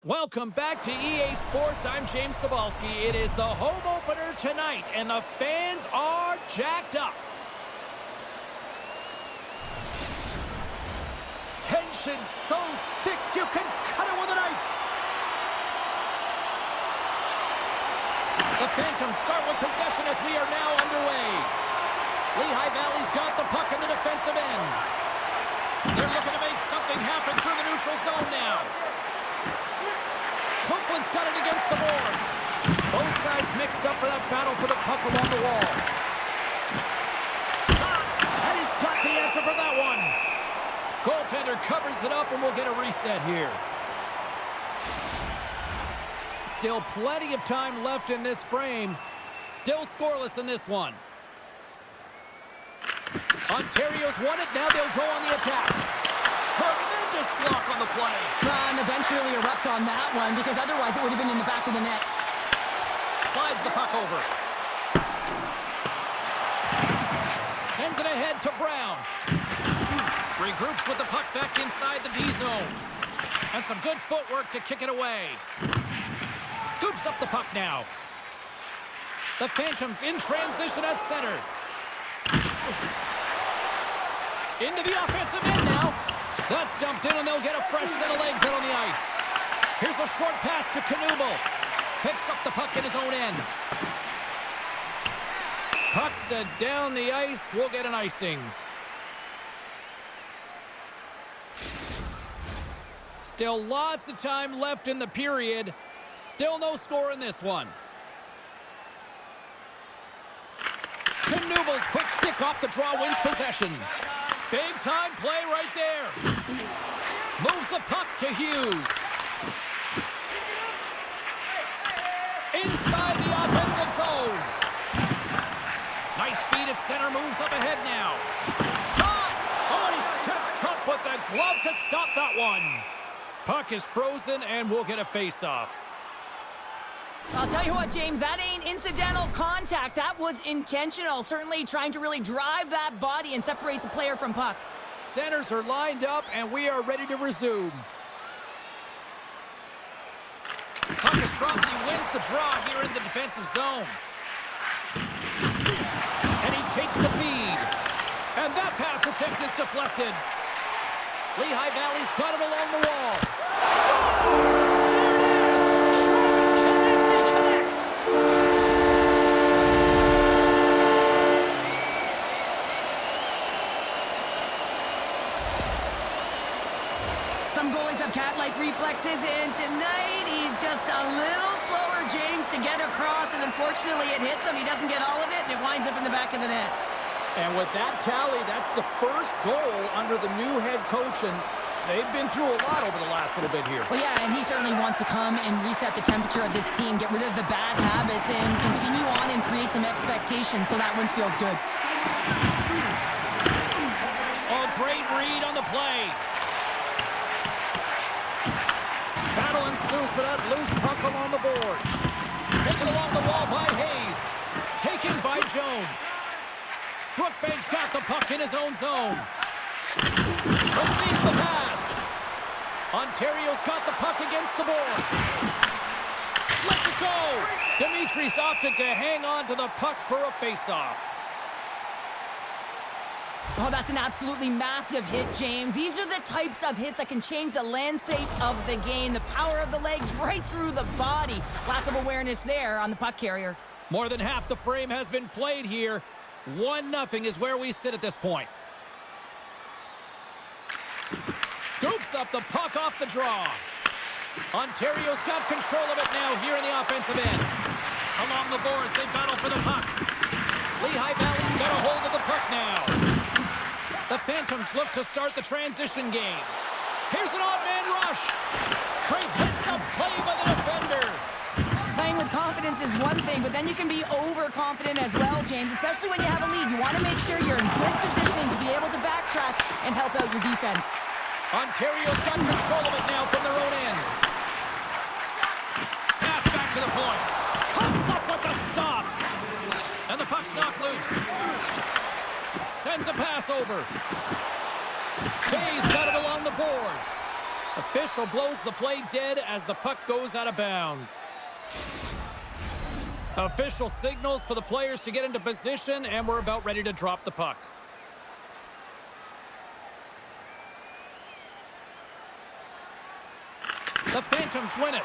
Welcome back to EA Sports. I'm James Cebulski. It is the home opener tonight, and the fans are jacked up. Tension so thick you can cut it with a knife. The Phantoms start with possession as we are now underway. Lehigh Valley's got the puck in the defensive end. They're looking to make something happen through the neutral zone now. Copeland's got it against the boards. Both sides mixed up for that battle for the puck along the wall. Shot! And he's got the answer for that one. Goaltender covers it up, and we'll get a reset here. Still plenty of time left in this frame. Still scoreless in this one. Ontario's won it. Now they'll go on the attack. Tremendous block on the play. And the bench really erupts on that one because otherwise it would have been in the back of the net. Slides the puck over. Sends it ahead to Brown. Regroups with the puck back inside the D zone. And some good footwork to kick it away. Scoops up the puck now. The Phantoms in transition at center. Into the offensive end now. That's dumped in, and they'll get a fresh set of legs out on the ice. Here's a short pass to Knuble. Picks up the puck in his own end. Puck set down the ice. We'll get an icing. Still lots of time left in the period. Still no score in this one. Knuble's quick stick off the draw wins possession. Big time play right there. Moves the puck to Hughes. Inside the offensive zone. Nice feed at center, moves up ahead now. Shot! Oh, and he steps up with the glove to stop that one. Puck is frozen, and we'll get a face-off. I'll tell you what, James, that ain't incidental contact. That was intentional. Certainly trying to really drive that body and separate the player from puck. Centers are lined up, and we are ready to resume. Puck is dropped. He wins the draw here in the defensive zone. And he takes the feed. And that pass attempt is deflected. Lehigh Valley's got it along the wall. Scores! There it is! Travis Kennedy connects! Some goalies have cat-like reflexes, and tonight he's just a little slower, James, to get across, and unfortunately it hits him. He doesn't get all of it, and it winds up in the back of the net. And with that tally, that's the first goal under the new head coach, and they've been through a lot over the last little bit here. Well, yeah, and he certainly wants to come and reset the temperature of this team, get rid of the bad habits, and continue on and create some expectations, so that one feels good. Oh, great read on the play. Battle ensues for that loose puck along the boards. Taken along the wall by Hayes. Taken by Jones. Brookbank's got the puck in his own zone. Receives the pass. Ontario's got the puck against the boards. Lets it go. Dimitri's opted to hang on to the puck for a face-off. Oh, that's an absolutely massive hit, James. These are the types of hits that can change the landscape of the game. The power of the legs right through the body. Lack of awareness there on the puck carrier. More than half the frame has been played here. 1-0 is where we sit at this point. Scoops up the puck off the draw. Ontario's got control of it now here in the offensive end. Along the boards, they battle for the puck. Lehigh Valley's got a hold of the puck now. The Phantoms look to start the transition game. Here's an odd-man rush. Great heads-up play by the defender. Playing with confidence is one thing, but then you can be overconfident as well, James, especially when you have a lead. You want to make sure you're in good positioning to be able to backtrack and help out your defense. Ontario's got control of it now from their own end. Pass back to the point. Comes up with the stop. And the puck's knocked loose. Sends a pass over. Hayes got it along the boards. Official blows the play dead as the puck goes out of bounds. Official signals for the players to get into position, and we're about ready to drop the puck. The Phantoms win it.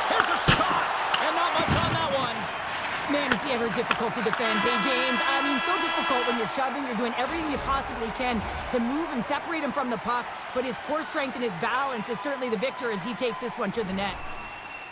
Here's a shot, and not much on that one. Man, is he ever difficult to defend. Hey, James, I mean, so difficult when you're shoving. You're doing everything you possibly can to move and separate him from the puck. But his core strength and his balance is certainly the victor as he takes this one to the net.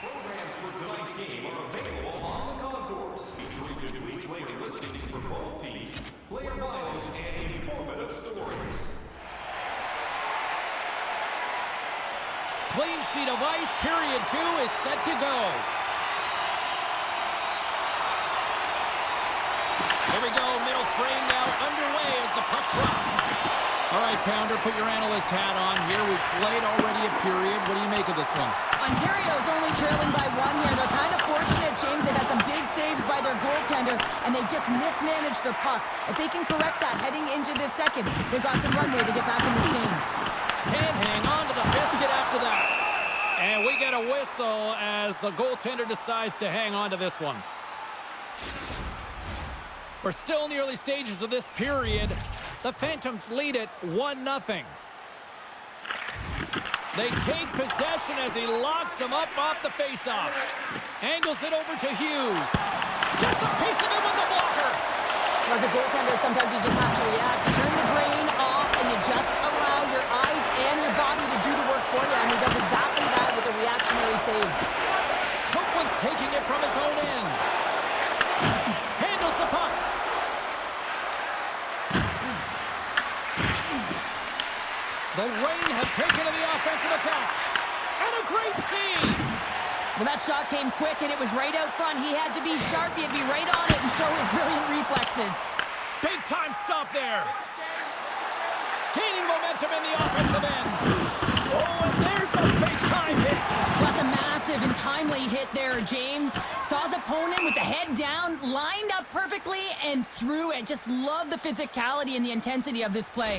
Programs for tonight's game are available on the concourse, featuring complete player listings for both teams, player bios, and informative stories. Clean sheet of ice, period 2 is set to go. Here we go, middle frame now underway as the puck drops. All right, Pounder, put your analyst hat on here. We've played already a period. What do you make of this one? Ontario's only trailing by 1 here. They're kind of fortunate, James. They've had some big saves by their goaltender, and they've just mismanaged the puck. If they can correct that heading into this second, they've got some runway to get back in this game. Can't hang on to the biscuit after that. And we get a whistle as the goaltender decides to hang on to this one. We're still in the early stages of this period. The Phantoms lead it 1-0. They take possession as he locks him up off the faceoff. Angles it over to Hughes. Gets a piece of it with the blocker. As a goaltender, sometimes you just have to react. You turn the brain off, and you just allow your eyes and your body to do the work for you. And he does exactly that with a reactionary save. Copeland's taking it from his own end. Handles the puck. The Rain have taken to the offensive attack. And a great save. Well, that shot came quick, and it was right out front. He had to be sharp. He had to be right on it and show his brilliant reflexes. Big time stop there. Gaining momentum in the offensive end. Oh, and there's a big time hit. That's a massive and timely hit there, James. Saw his opponent with the head down, lined up perfectly, and threw it. Just love the physicality and the intensity of this play.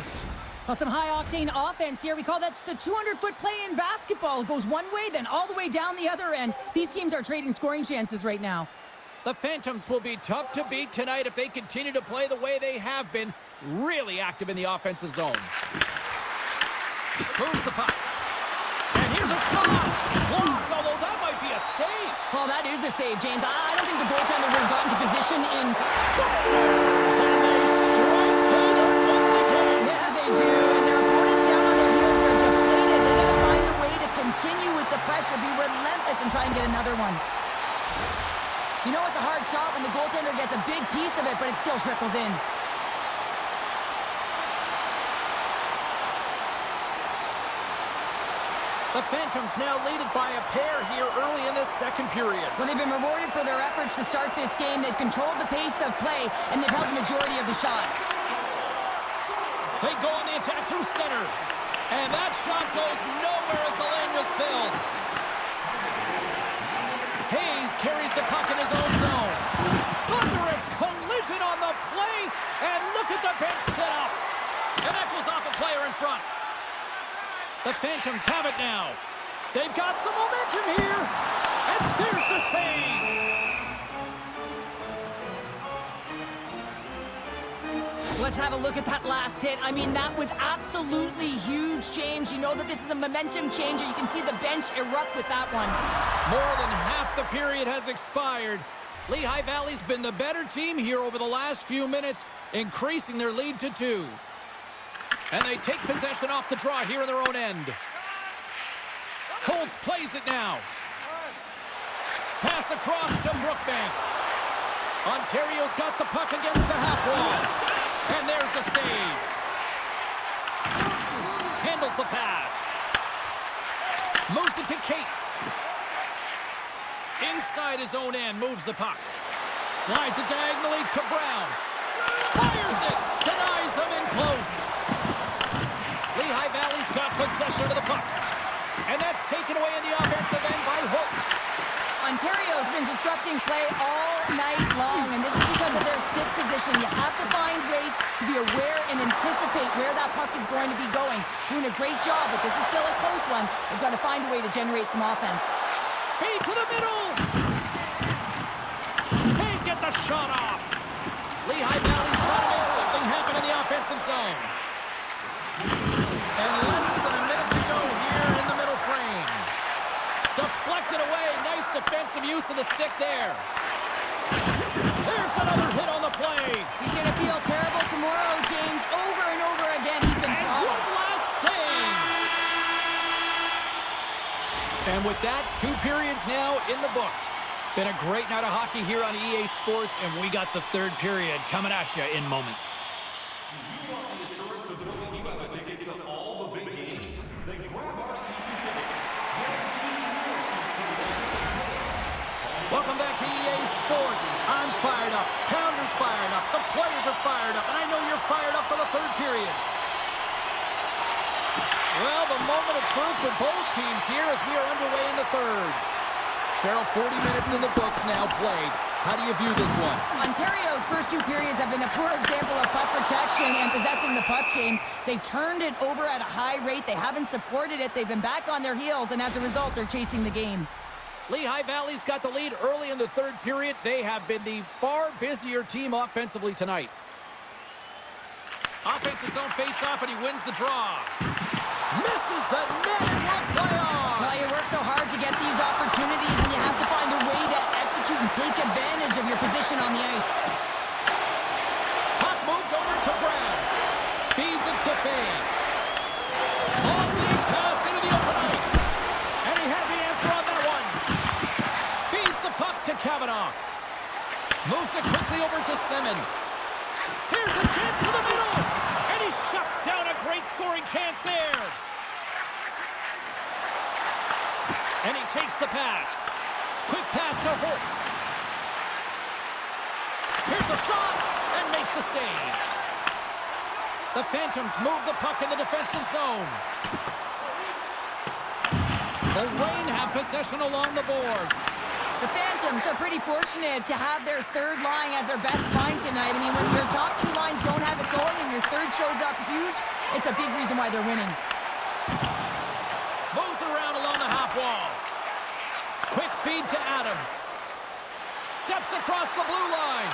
Well, some high-octane offense here. We call that the 200-foot play in basketball. It goes one way, then all the way down the other end. These teams are trading scoring chances right now. The Phantoms will be tough to beat tonight if they continue to play the way they have been, really active in the offensive zone. Moves the puck. And here's a shot. Blocked, although that might be a save. Well, that is a save, James. I don't think the goaltender would have gotten to position in... Scores! And they strike pay dirt once again. Yeah, they do. And their opponents down on their heels are deflated. They got to find a way to continue with the pressure, be relentless, and try and get another one. You know it's a hard shot when the goaltender gets a big piece of it, but it still trickles in. The Phantoms now lead it by a pair here early in this second period. Well, they've been rewarded for their efforts to start this game. They've controlled the pace of play, and they've held the majority of the shots. They go on the attack through center. And that shot goes nowhere as the lane was filled. Hayes carries the puck in his own zone. Thunderous collision on the play. And look at the bench set up. And that goes off a player in front. The Phantoms have it now. They've got some momentum here. And there's the save. Let's have a look at that last hit. I mean, that was absolutely huge, James. You know that this is a momentum changer. You can see the bench erupt with that one. More than half the period has expired. Lehigh Valley's been the better team here over the last few minutes, increasing their lead to 2. And they take possession off the draw here in their own end. Holtz plays it now. Pass across to Brookbank. Ontario's got the puck against the half wall. And there's the save. Handles the pass. Moves it to Cates. Inside his own end, moves the puck. Slides it diagonally to Brown. Fires it. Denies him in close. Lehigh Valley's got possession of the puck. And that's taken away in the offensive end by Holtz. Ontario's been disrupting play all night long, and this is because of their stiff position. You have to find ways to be aware and anticipate anticipate where that puck is going to be going. Doing a great job, but this is still a close one. They've got to find a way to generate some offense. Feed to the middle. Can't get the shot off. Lehigh Valley's trying to make something happen in the offensive zone. And less than a minute to go here in the middle frame. Deflected away. Nice defensive use of the stick there. There's another hit on the play. He's going to feel terrible tomorrow, James. Over and over again, he's been And one last save. And with that, 2 periods now in the books. Been a great night of hockey here on EA Sports, and we got the 3rd period coming at you in moments. You want the assurance of knowing you have a ticket to all the big games? Then grab our season ticket. Welcome back to EA Sports. I'm fired up. Pounder's fired up. The players are fired up, and I know you're fired up for the 3rd period. Well, the moment of truth for both teams here as we are underway in the 3rd. Cheryl, 40 minutes in the books now played. How do you view this one? Ontario's first 2 periods have been a poor example of puck protection and possessing the puck, James. They've turned it over at a high rate. They haven't supported it. They've been back on their heels, and as a result, they're chasing the game. Lehigh Valley's got the lead early in the 3rd period. They have been the far busier team offensively tonight. Offensive zone face-off, and he wins the draw. Misses the net and will play on. Well, you work so hard to get these opportunities, and you have to find a way to execute and take advantage of your position on the ice. Puck moved over to Brown. Feeds it to Fane. Long lead pass into the open ice. And he had the answer on that one. Feeds the puck to Kavanaugh. Moves it quickly over to Semin. Here's a chance to the middle. And he shuts down a great scoring chance there. And he takes the pass. Quick pass to Holtz. Here's a shot and makes the save. The Phantoms move the puck in the defensive zone. The Reign have possession along the boards. The Phantoms are pretty fortunate to have their 3rd line as their best line tonight. I mean, when your top 2 lines don't have it going and your 3rd shows up huge, it's a big reason why they're winning. Moves around along the half wall. Quick feed to Adams. Steps across the blue line.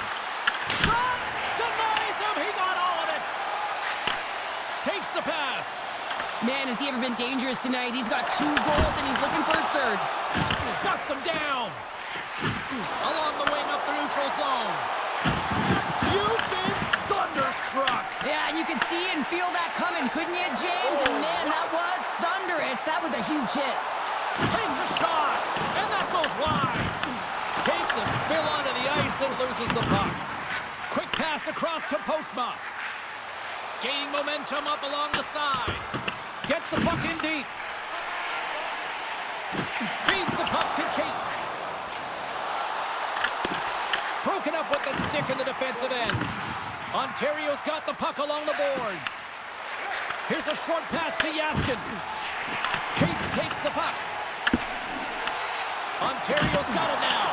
Shot! Denies him! He got all of it! Takes the pass. Man, has he ever been dangerous tonight. He's got 2 goals, and he's looking for his 3rd. Shuts him down. Along the wing up the neutral zone. You've been thunderstruck. Yeah, and you can see and feel that coming, couldn't you, James? And man, that was thunderous. That was a huge hit. Takes a shot, and that goes wide. Takes a spill onto the ice and loses the puck. Quick pass across to Postma. Gaining momentum up along the side. Gets the puck in deep. Feeds the puck to Cates. Broken up with the stick in the defensive end. Ontario's got the puck along the boards. Here's a short pass to Yaskin. Cates takes the puck. Ontario's got it now.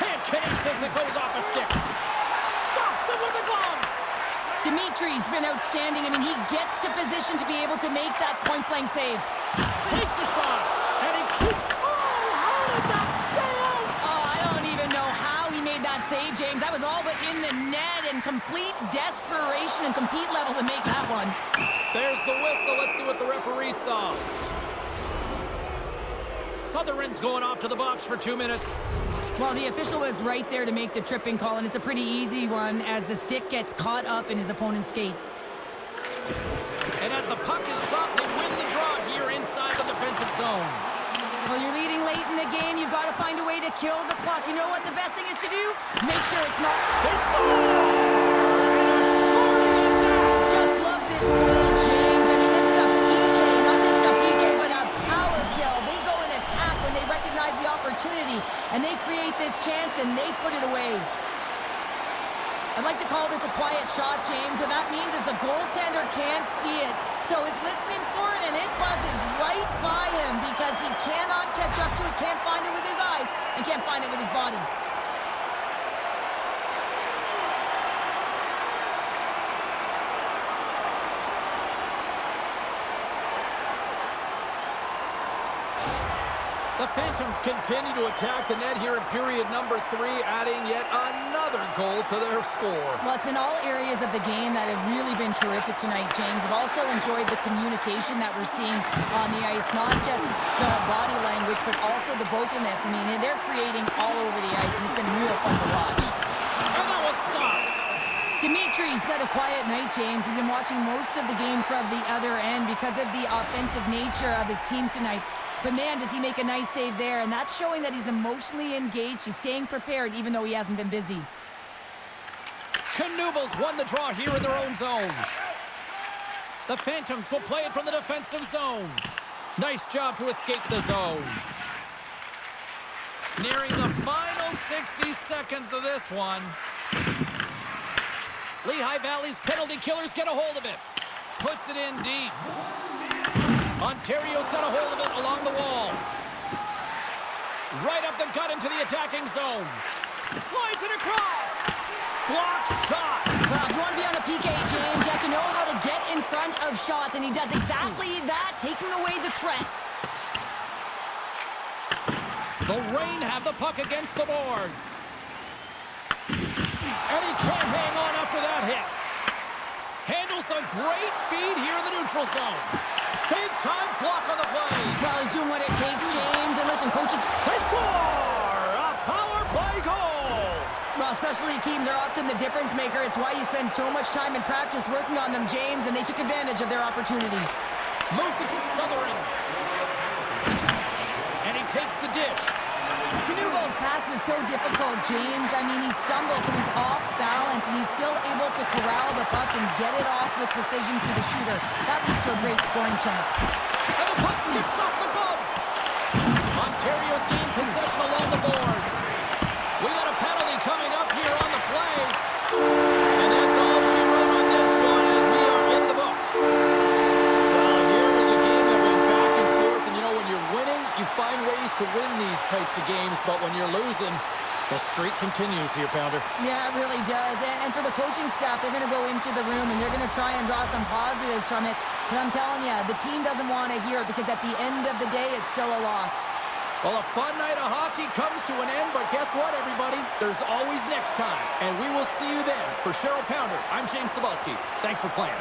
Can't connect as it goes off a stick. Stops it with a glove. Dimitri's been outstanding. I mean, he gets to position to be able to make that point-blank save. Takes a shot, and he keeps... Oh, how did that stay out? Oh, I don't even know how he made that save, James. That was all but in the net and complete desperation and compete level to make that one. There's the whistle. Let's see what the referee saw. Sutherland's going off to the box for 2 minutes. Well, the official was right there to make the tripping call, and it's a pretty easy one as the stick gets caught up in his opponent's skates. And as the puck is dropped, they win the draw here inside the defensive zone. Well, you're leading late in the game. You've got to find a way to kill the clock. You know what the best thing is to do? Make sure it's not... They score! And a shorty attack! Just love this goal, James. I mean, this is a PK, not just a PK, but a power kill. They go and attack when they recognize the opportunity, and they create this chance, and they put it away. I'd like to call this a quiet shot, James. What that means is the goaltender can't see it. So he's listening for it, and it buzzes right by him because he cannot catch up to it, can't find it with his eyes, and can't find it with his body. The Phantoms continue to attack the net here in period number 3, adding yet another goal to their score. Well, it's been all areas of the game that have really been terrific tonight, James. I've also enjoyed the communication that we're seeing on the ice, not just the body language, but also the vocalness. I mean, they're creating all over the ice, and it's been real fun to watch. And that one's stopped. Dimitri's had a quiet night, James. He's been watching most of the game from the other end because of the offensive nature of his team tonight. But man, does he make a nice save there, and that's showing that he's emotionally engaged. He's staying prepared even though he hasn't been busy. Knuebels won the draw here in their own zone. The Phantoms will play it from the defensive zone. Nice job to escape the zone. Nearing the final 60 seconds of this one. Lehigh Valley's penalty killers get a hold of it. Puts it in deep. Ontario's got a hold of it along the wall. Right up the gut into the attacking zone. Slides it across. Block shot. Well, if you want to be on a PK, James, you have to know how to get in front of shots, and he does exactly that, taking away the threat. The Reign have the puck against the boards. And he can't hang on after that hit. Handles a great feed here in the neutral zone. Big time block on the play. Well, he's doing what it takes, James. And listen, coaches, They score! A power play goal! well, specialty teams are often the difference maker. It's why you spend so much time in practice working on them, James, and they took advantage of their opportunity. Moves it to Southern. And he takes the dish. Knuebels' pass was so difficult, James. I mean, he stumbles and he's off balance, and he's still able to corral the puck and get it off with precision to the shooter. That leads to a great scoring chance. And the puck skips off the glove. Ontario's gained possession along the boards. We got a penalty coming up here on the play. And that's all she wrote on this one as we are in the books. Well, here was a game that went back and forth, and you know, when you're winning, you find ways to win these types of games, but when you're losing, the streak continues here, Pounder. Yeah, it really does. And for the coaching staff, they're going to go into the room and they're going to try and draw some positives from it. But I'm telling you, the team doesn't want to hear it because at the end of the day, it's still a loss. Well, a fun night of hockey comes to an end, but guess what, everybody? There's always next time, and we will see you then. For Cheryl Pounder, I'm James Cebulski. Thanks for playing.